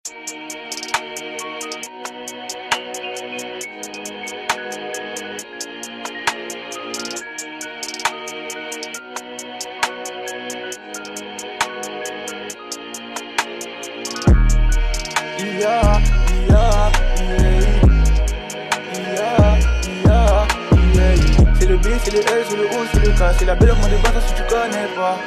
C'est le B, c'est le L, c'est le O, c'est le K. C'est la belle augmente de base si tu connais pas.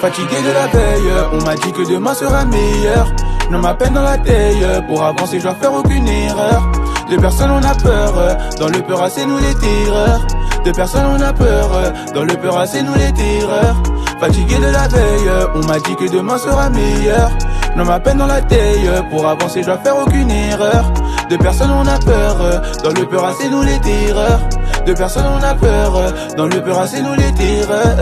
Fatigué de la veille, on m'a dit que demain sera meilleur. Non, ma peine dans la taille, pour avancer je dois faire aucune erreur. De personne on a peur, dans le peur c'est nous les tireurs. De personne on a peur, dans le peur c'est nous les tireurs. Fatigué de la veille, on m'a dit que demain sera meilleur. Non, ma peine dans la taille, pour avancer je dois faire aucune erreur. De personne on a peur, dans le peur c'est nous les tireurs. De personne on a peur, dans le peur c'est nous les tireurs.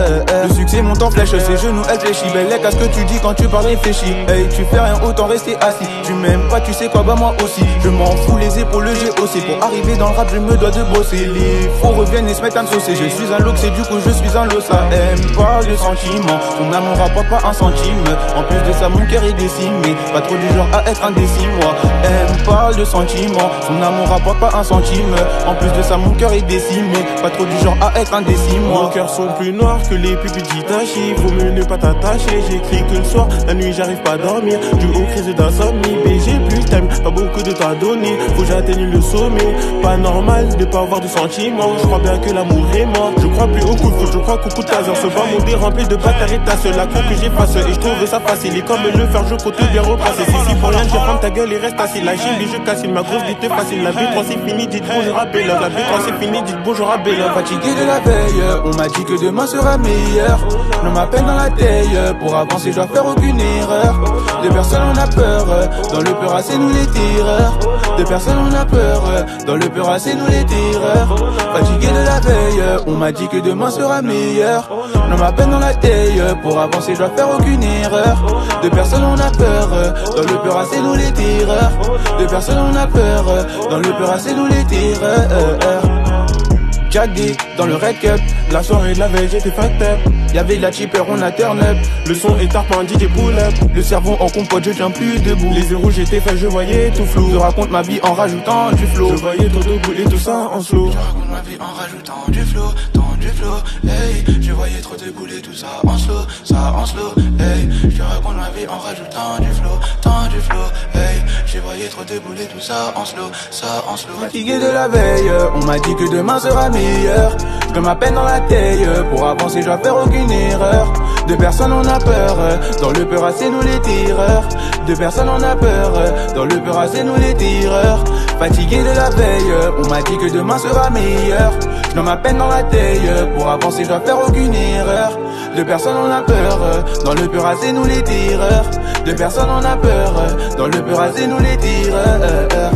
Le succès monte en flèche, ses genoux elle fléchit. Belle à ce que tu dis quand tu parles réfléchis. Hey, tu fais rien autant rester assis. Tu m'aimes pas, tu sais quoi, bah moi aussi. Je m'en fous les épaules, j'ai haussé. Pour arriver dans le rap je me dois de bosser. Les faux reviennent et se mettent à me saucer. Je suis un look, c'est du coup je suis un losa. Elle me parle de sentiments, son amour rapporte pas un centime. En plus de ça mon cœur est décimé, pas trop du genre à être indécis moi. Elle me parle de sentiments, son amour rapporte pas un centime. En plus de ça mon cœur est décimé, pas trop du genre à être indécis moi. Nos cœurs sont plus noirs que les pupilles d'Itachi. Vaut mieux ne pas t'attacher, j'écris que le soir. La nuit j'arrive pas à dormir, du haut crise d'insomnie. Mais j'ai plus le time, pas beaucoup de temps à donner. Faut que j'atteigne le sommet, pas normal de pas avoir de sentiments. Je crois bien que l'amour est mort, je crois plus au coup de foot, je crois qu'au coup de taser. Ce bas mon dé rempli de bâtards et tasses. La cour que j'efface et je trouve ça facile. Et comme le faire je compte bien retracer. Si pour rien je prends ta gueule et reste assis. La gym et je casse ma grosse bite facile. La B3 c'est fini, dites bonjour à Bella. La B3 c'est fini, dites bonjour à Bella. Fatigué de la veille, on m'a dit que demain sera meilleur. Non, ma peine dans la taille, pour avancer je dois faire aucune erreur. De personne on a peur, dans le peur c'est nous les tireurs. De personne on a peur, dans le peur c'est nous les tireurs. Fatigué de la veille, on m'a dit que demain sera meilleur. Non, ma peine dans la taille, pour avancer je dois faire aucune erreur. De personne on a peur, dans le peur c'est nous les tireurs. De personne on a peur, dans le peur c'est nous les tireurs. Jack D dans le Red Cup, la soirée de la veille j'étais fucked up. Y'avait de la cheaper, on a turn up. Le son est tard, un DJ pull up. Le cerveau en compote, je tiens plus debout. Les zéros j'étais fait, je voyais tout flou. Je raconte ma vie en rajoutant du flow. Je voyais trop de boules et tout ça en slow. Je raconte ma vie en rajoutant du flow, hey. Je voyais trop de boules et tout ça en slow, hey. Je raconte ma vie en rajoutant du flow, hey. Je voyais trop de boules et tout ça en slow. Fatigué de la veille, on m'a dit que demain sera meilleur. Je ma peine dans la taille, pour avancer je dois faire aucune erreur. De personne on a peur, dans le peur c'est nous les tireurs. De personne on a peur, dans le peur c'est nous les tireurs. Fatigué de la veille, on m'a dit que demain sera meilleur. Je ma peine dans la taille, pour avancer je dois faire aucune erreur. De personne on a peur, dans le peur c'est nous les tireurs. De personne on a peur, dans le peur c'est nous les tireurs.